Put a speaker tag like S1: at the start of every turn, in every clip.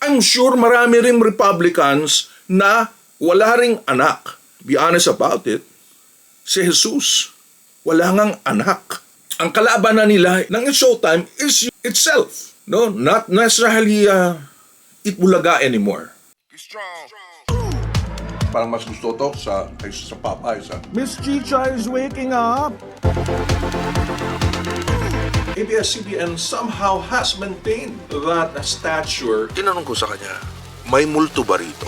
S1: I'm sure marami rin Republicans na wala ring anak. Be honest about it. Si Jesus, wala ngang anak. Ang kalaban na nila ng Showtime is itself. No, not necessarily Itbulaga anymore. Parang mas gusto to sa Popeyes.
S2: Miss Chicha is waking up.
S1: ABS-CBN somehow has maintained that stature. Tinanong ko sa kanya, may multo ba rito?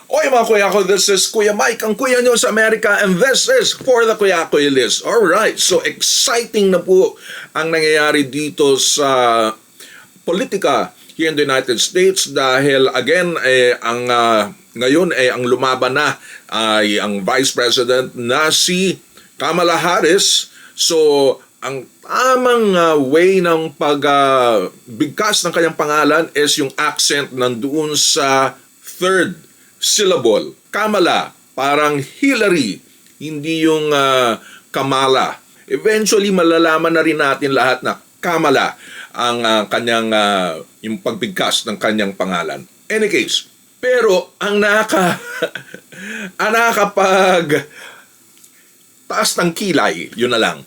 S1: Oy mga kuya ko, this is Kuya Mike, ang kuya nyo sa Amerika, and this is For the Kuya Koy List. Alright, so exciting na po ang nangyayari dito sa politika here in the United States dahil again, ngayon ang lumaban na ay ang Vice President na si Kamala Harris. So, ang tamang way ng pagbigkas ng kanyang pangalan is yung accent nandoon sa third syllable. Kamala, parang Hillary, hindi yung Kamala. Eventually, malalaman na rin natin lahat na Kamala ang kanyang yung pagbigkas ng kanyang pangalan. Any case, pero ang nakakapag taas ng kilay, yun na lang,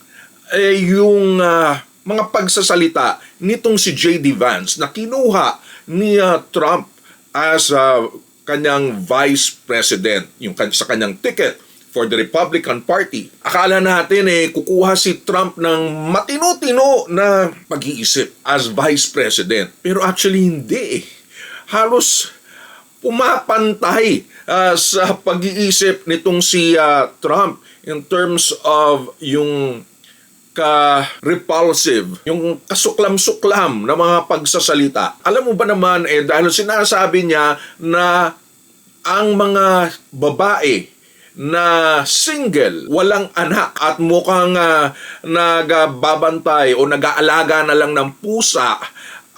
S1: yung mga pagsasalita nitong si J.D. Vance na kinuha ni Trump as kanyang vice president, yung sa kanyang ticket for the Republican Party. Akala natin kukuha si Trump ng matino-tino na pag-iisip as vice president. Pero actually hindi. Halos pumapantay sa pag-iisip nitong si Trump in terms of yung ka-repulsive, yung kasuklam-suklam na mga pagsasalita. Alam mo ba naman, dahil sinasabi niya na ang mga babae na single, walang anak at mukhang nagbabantay o nag-aalaga na lang ng pusa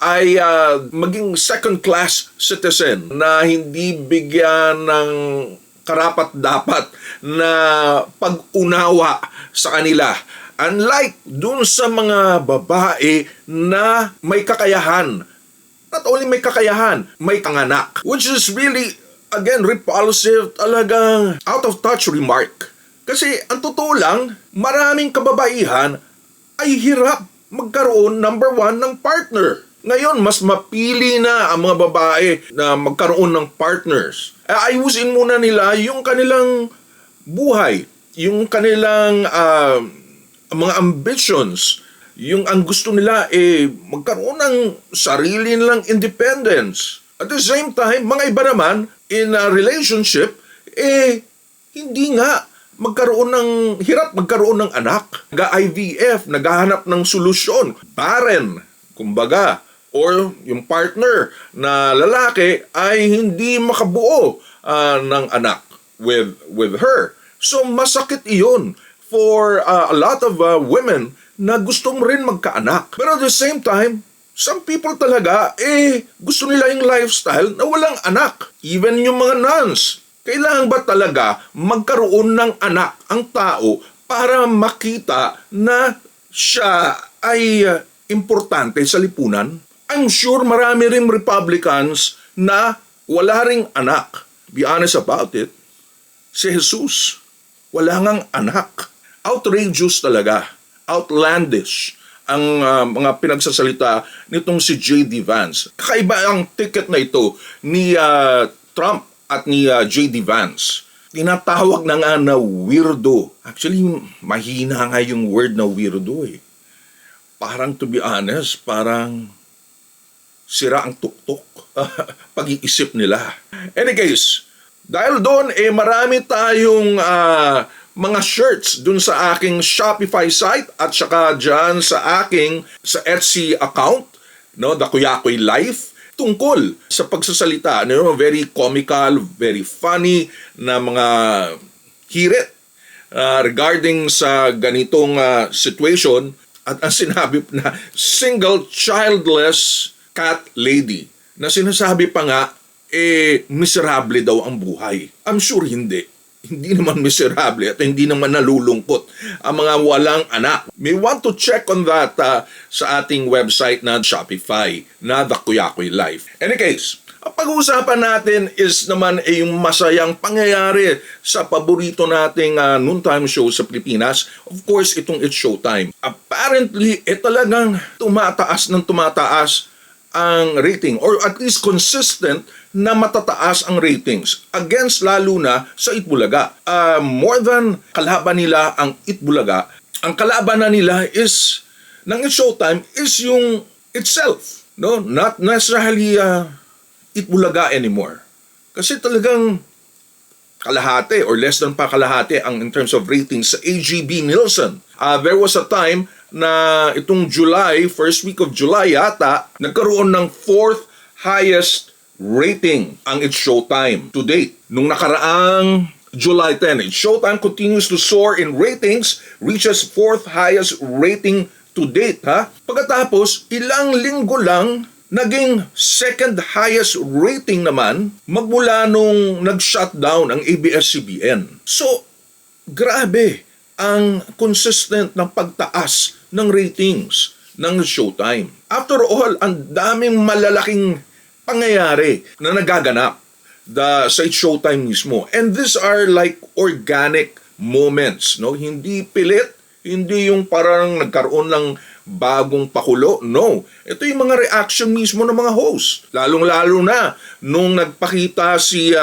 S1: ay maging second-class citizen na hindi bigyan ng karapat-dapat na pag-unawa sa kanila. Unlike dun sa mga babae na may kakayahan. Not only may kakayahan, may panganak. Which is really, again, repulsive, talagang out of touch remark. Kasi ang totoo lang, maraming kababaihan ay hirap magkaroon, number one, ng partner. Ngayon, mas mapili na ang mga babae na magkaroon ng partners. Ayusin muna nila yung kanilang buhay, yung kanilang mga ambitions, yung ang gusto nila magkaroon ng sarili nilang independence. At the same time, mga iba naman, in a relationship, hindi nga hirap magkaroon ng anak. Nag-IVF, naghahanap ng solusyon. Barren, kumbaga, or yung partner na lalaki ay hindi makabuo ng anak with her. So masakit iyon for a lot of women na gustong rin magkaanak. Pero at the same time, some people talaga, gusto nila yung lifestyle na walang anak. Even yung mga nuns. Kailangan ba talaga magkaroon ng anak ang tao para makita na siya ay importante sa lipunan? I'm sure marami rin Republicans na wala ring anak. Be honest about it. Si Jesus, wala ngang anak. Outrageous talaga. Outlandish ang mga pinagsasalita nitong si J.D. Vance. Kakaiba ang ticket na ito ni Trump at ni J.D. Vance. Tinatawag na nga na weirdo. Actually, mahina nga yung word na weirdo Parang, to be honest, parang sira ang tuktok. Pag-iisip nila. Any case, dahil doon, marami tayong mga shirts dun sa aking Shopify site at saka dyan sa Etsy account, no, The Kuya Koy Life, tungkol sa pagsasalita, very comical, very funny na mga hirit regarding sa ganitong situation at ang sinabi na single childless cat lady na sinasabi pa nga miserable daw ang buhay. I'm sure hindi. hindi naman miserable at hindi naman nalulungkot ang mga walang anak. May want to check on that sa ating website na Shopify na The Kuyakoy Life. Any case, ang pag-uusapan natin is naman yung masayang pangyayari sa paborito nating noontime show sa Pilipinas. Of course, itong It's Showtime. Apparently, talagang tumataas ng tumataas ang rating or at least consistent na matataas ang ratings against lalo na sa Itbulaga. More than kalaban nila ang Itbulaga, ang kalaban na nila is ng It's Showtime is yung itself, no? Not necessarily Itbulaga anymore. Kasi talagang kalahati or less than pa kalahati ang in terms of ratings sa AGB Nielsen. There was a time na itong July, first week of July yata, nagkaroon ng fourth highest rating ang It's Showtime to date. Nung nakaraang July 10, It's Showtime continues to soar in ratings, reaches fourth highest rating to date. Pagkatapos, ilang linggo lang, naging second highest rating naman magmula nung nag-shutdown ang ABS-CBN. So, grabe ang consistent ng pagtaas ng ratings ng Showtime. After all, ang daming malalaking pangyayari na nagaganap sa Showtime mismo. And these are like organic moments, no? Hindi pilit, hindi yung parang nagkaroon ng bagong pakulo. No. Ito yung mga reaction mismo ng mga host. Lalong-lalo na nung nagpakita si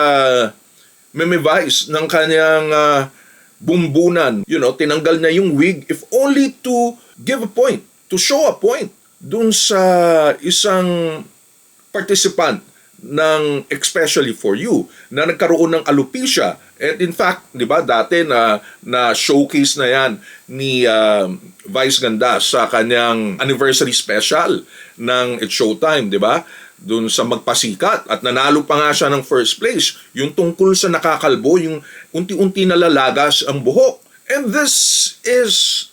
S1: Meme Vice ng kanyang bumbunan. Tinanggal niya yung wig if only to give a point, to show a point dun sa isang participant ng Especially For You na nagkaroon ng alopecia. And in fact, di ba, dati na showcase na yan ni Vice Ganda sa kanyang anniversary special ng It's Showtime, di ba? Doon sa Magpasikat at nanalo pa nga siya ng first place. Yung tungkol sa nakakalbo, yung unti-unti nalalagas ang buhok. And this is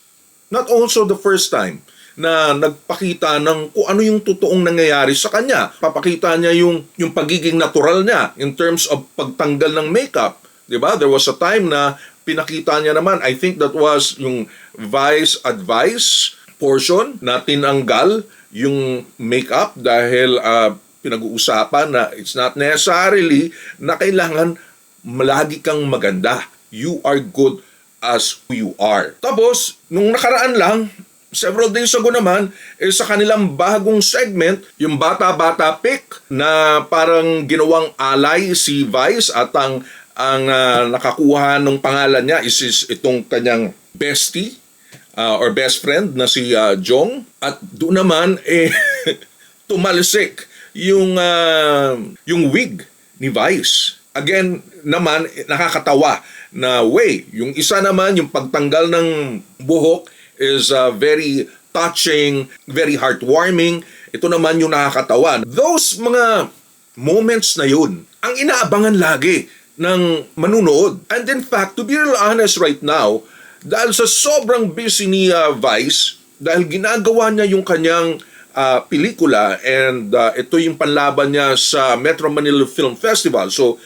S1: not also the first time na nagpakita ng kung ano yung totoong nangyayari sa kanya. Papakita niya yung pagiging natural niya in terms of pagtanggal ng makeup. Diba? There was a time na pinakita niya naman, I think that was yung Vice Advice portion na tinanggal yung makeup dahil pinag-uusapan na it's not necessarily na kailangan malagi kang maganda. You are good as who you are. Tapos, nung nakaraan lang, several days ago naman, sa kanilang bagong segment, yung bata-bata pick na parang ginawang alay si Vice at ang nakakuha ng pangalan niya is itong kanyang bestie or best friend na si Jong. At doon naman, tumalsik yung wig ni Vice. Again, naman, nakakatawa na yung isa naman, yung pagtanggal ng buhok, is very touching, very heartwarming. Ito naman yung nakakatawa. Those mga moments na yun, ang inaabangan lagi ng manunood. And in fact, to be real honest right now, dahil sa sobrang busy ni Vice, dahil ginagawa niya yung kanyang pelikula and ito yung panlaban niya sa Metro Manila Film Festival. So,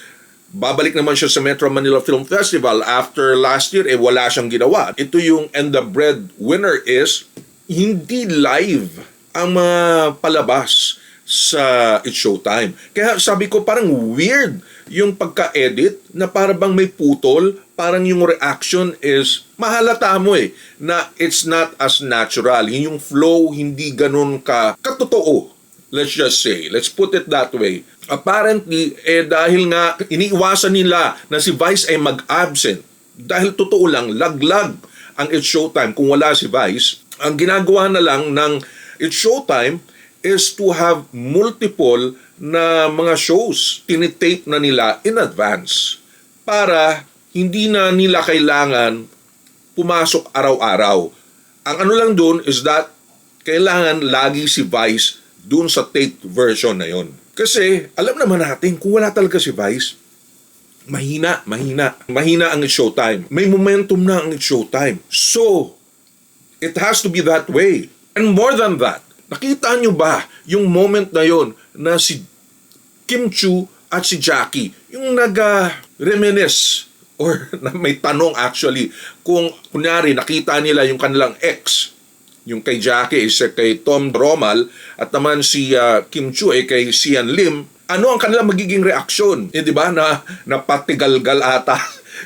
S1: babalik naman siya sa Metro Manila Film Festival after last year, wala siyang ginawa. Ito yung and the breadwinner is hindi live ang mga palabas sa It's Showtime. Kaya sabi ko parang weird yung pagka-edit na parang bang may putol, parang yung reaction is mahalata mo na it's not as natural. Yung flow hindi ganun katotoo. Let's just say, let's put it that way. Apparently, dahil nga iniiwasan nila na si Vice ay mag-absent. Dahil totoo lang, laglag ang It's Showtime kung wala si Vice. Ang ginagawa na lang ng It's Showtime is to have multiple na mga shows. Tinitape na nila in advance para hindi na nila kailangan pumasok araw-araw. Ang ano lang dun is that kailangan lagi si Vice dun sa taped version na yon. Kasi alam naman natin kung wala talaga si Vice, mahina ang It's Showtime. May momentum na ang It's Showtime. So, it has to be that way. And more than that, nakita nyo ba yung moment na yon na si Kim Chiu at si Jackie, yung nag-reminisce or na may tanong actually kung kunyari nakita nila yung kanilang ex, yung kay Jackie is kay Tom Romal at naman si Kim Chu kay Sian Lim, ano ang kanilang magiging reaksyon? Di ba na napatigalgal ata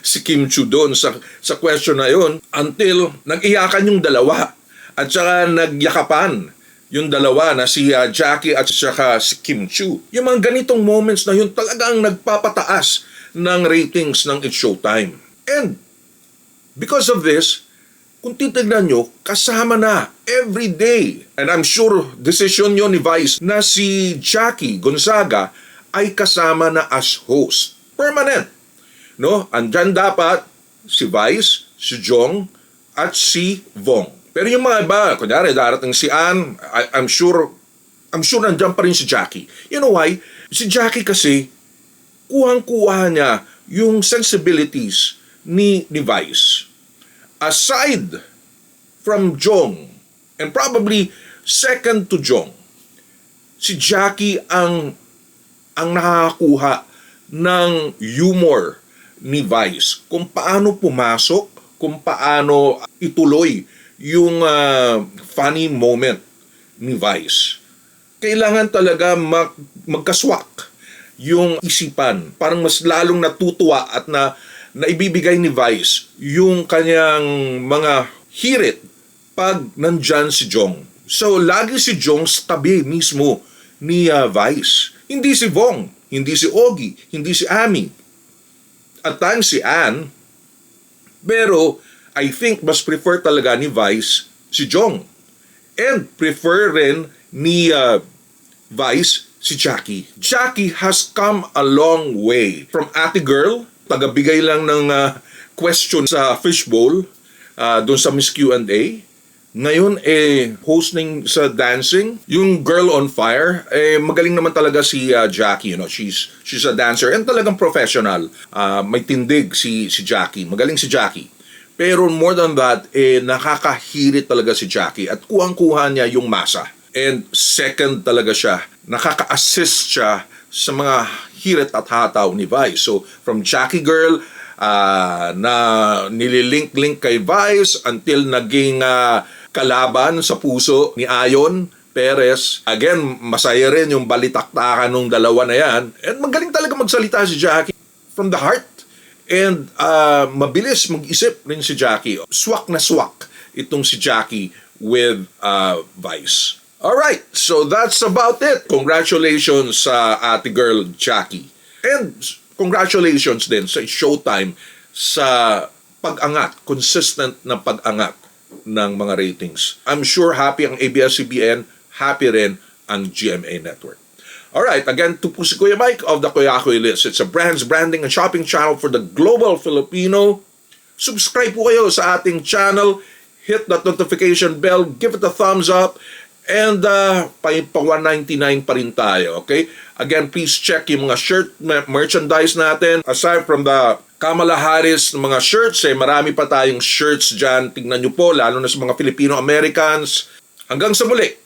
S1: si Kim Chu doon sa question na yun until nag-iyakan yung dalawa at saka nagyakapan yung dalawa na si Jackie at saka si Kim Chu. Yung mga ganitong moments na yun talagang nagpapataas ng ratings ng It's Showtime. And because of this, kung titignan nyo, kasama na every day. And I'm sure decision yun ni Vice na si Jackie Gonzaga ay kasama na as host. Permanent. No? Andyan dapat si Vice, si Jong, at si Vong. Pero yung mga iba, kunyari darating si Ann, I'm sure nandiyan pa rin si Jackie. You know why? Si Jackie kasi, kuhang-kuha niya yung sensibilities ni Vice. Aside from Jong, and probably second to Jong, si Jackie ang nakakakuha ng humor ni Vice. Kung paano pumasok, kung paano ituloy yung funny moment ni Vice. Kailangan talaga magkaswak yung isipan. Parang mas lalong natutuwa at naibibigay ni Vice yung kanyang mga hirit pag nandyan si Jong. So, lagi si Jong sa tabi mismo ni Vice. Hindi si Vong, hindi si Ogie, hindi si Ami. At times si Ann. Pero, I think mas prefer talaga ni Vice si Jong. And prefer rin ni Vice si Jackie. Jackie has come a long way. From ate girl, tagabigay lang ng question sa fishbowl, doon sa Miss Q&A. Ngayon, hosting sa dancing. Yung Girl on Fire, magaling naman talaga si Jackie. You know, she's a dancer and talagang professional. May tindig si Jackie. Magaling si Jackie. Pero more than that, nakakahirit talaga si Jackie at kuhang-kuha niya yung masa. And second talaga siya, nakaka-assist siya sa mga hirit at hataw ni Vice. So, from Jackie Girl, na nililink-link kay Vice until naging kalaban sa puso ni Ayon Perez. Again, masaya rin yung balitaktakan ng dalawa na yan. And magaling talaga magsalita si Jackie from the heart. And mabilis mag-isip rin si Jackie. Swak na swak itong si Jackie with Vice. Alright, so that's about it. Congratulations sa ate girl Jackie. And congratulations din sa Showtime sa pag-angat, consistent na pag-angat ng mga ratings. I'm sure happy ang ABS-CBN, happy rin ang GMA Network. Alright, again, ito po si Kuya Mike of the Kuya Koy List. It's a brands, branding, and shopping channel for the global Filipino. Subscribe po kayo sa ating channel. Hit that notification bell. Give it a thumbs up. And pa $199 pa rin tayo, okay? Again, please check yung mga shirt merchandise natin. Aside from the Kamala Harris ng mga shirts, marami pa tayong shirts dyan. Tingnan nyo po, lalo na sa mga Filipino-Americans. Hanggang sa muli.